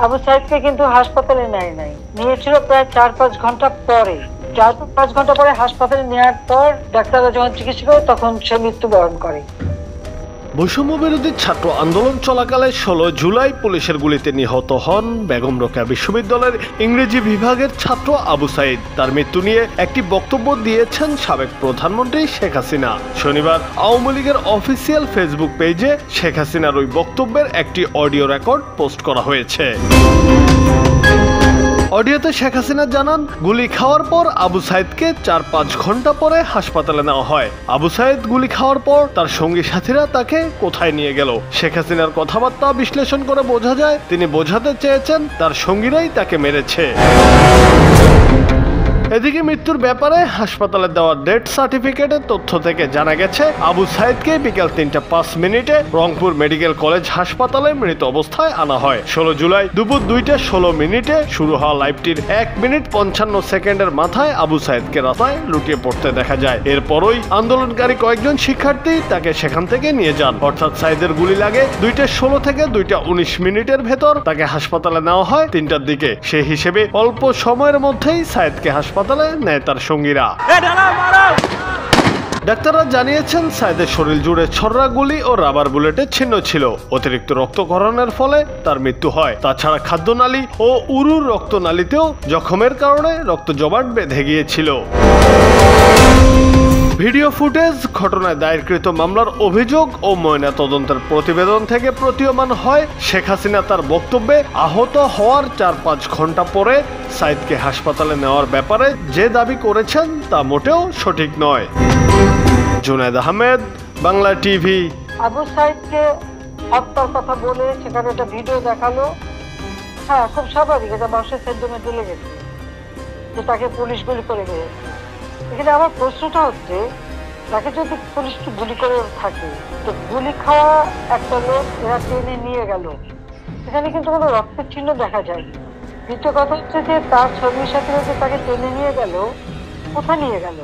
আবু সাইদকে কিন্তু হাসপাতালে নেয় নাই, নিয়েছিল প্রায় 4-5 ঘন্টা পরে। 4-5 ঘন্টা পরে হাসপাতালে নেওয়ার পর ডাক্তাররা যখন চিকিৎসা করে তখন সে মৃত্যুবরণ করে। বৈষম্য বিরোধী ছাত্র আন্দোলন চলাকালে 16 জুলাই পুলিশের গুলিতে নিহত হন বেগম রোকেয়া বিশ্ববিদ্যালয়ের ইংরেজি বিভাগের ছাত্র আবু সাইদ। তার মৃত্যু নিয়ে একটি বক্তব্য দিয়েছেন সাবেক প্রধানমন্ত্রী শেখ হাসিনা। শনিবার আওয়ামী লীগের অফিসিয়াল ফেসবুক পেজে শেখ হাসিনার ওই বক্তব্যের একটি অডিও রেকর্ড পোস্ট করা হয়েছে। অডিওতে শেখ হাসিনা জানান, গুলি খাওয়ার পর আবু সাইদকে 4-5 ঘন্টা পরে হাসপাতালে নেওয়া হয়। আবু সাইদ গুলি খাওয়ার পর তার সঙ্গী সাথীরা তাকে কোথায় নিয়ে গেল? শেখ হাসিনার কথাবার্তা বিশ্লেষণ করে বোঝা যায় তিনি বোঝাতে চেয়েছেন তার সঙ্গীরাই তাকে মেরেছে। এদিকে মৃত্যুর ব্যাপারে হাসপাতালে দেওয়া ডেথ সার্টিফিকেটের তথ্য থেকে জানা গেছে আবু সাইদকে বিকেল 3:05 রংপুর মেডিকেল কলেজ হাসপাতালে মৃত অবস্থায় আনা হয়। 16 জুলাই দুপুর 2:16 শুরু হওয়া লাইভটির 1 মিনিট 55 সেকেন্ডের মাথায় আবু সাইদকে রাস্তায় লুটিয়ে পড়তে দেখা যায়। এরপরই আন্দোলনকারী কয়েকজন শিক্ষার্থী তাকে সেখান থেকে নিয়ে যান। অর্থাৎ সাইদের গুলি লাগে 2:16 থেকে 2:19 ভেতর। তাকে হাসপাতালে নেওয়া হয় 3টার দিকে। সেই হিসেবে অল্প সময়ের মধ্যেই সাইদকে হাসপাতালে নেয় তার সঙ্গীরা। ডাক্তাররা জানিয়েছেন সাইদের শরীর জুড়ে ছড়রা গুলি ও রাবার বুলেটের চিহ্ন ছিল। অতিরিক্ত রক্তক্ষরণের ফলে তার মৃত্যু হয়। তাছাড়া খাদ্যনালী ও উরুর রক্তনালীতেও জখমের কারণে রক্ত জমাট বেঁধে গিয়েছিল। ভিডিও ফুটেজ, ঘটনায় দায়েরকৃত মামলার অভিযোগ ও ময়না তদন্তের প্রতিবেদন থেকে প্রতীয়মান হয় শেখ হাসিনা তার বক্তব্যে আহত হওয়ার 4-5 ঘন্টা পরে সাইদকে হাসপাতালে নেওয়ার ব্যাপারে যে দাবি করেছেন তা মোটেও সঠিক নয়। জুনায়েদ আহমেদ, বাংলা টিভি। আবু সাইদকে হত্যার কথা বলে সেখানে একটা ভিডিও দেখালো। হ্যাঁ, খুব স্বাভাবিক, এটা মানুষের সেন্টিমেন্টে লেগেছে যে তাকে পুলিশ গুলি করে মেরেছে। এখানে আমার প্রশ্নটা হচ্ছে, তাকে যদি পুলিশ গুলি করে থাকে তো গুলি খাওয়া একটা লোক এরা টেনে নিয়ে গেল, এখানে কিন্তু কোনো রক্তের চিহ্ন দেখা যায়। দ্বিতীয় কথা হচ্ছে যে তার সঙ্গীর সাথে যে তাকে টেনে নিয়ে গেল, কোথায় নিয়ে গেল?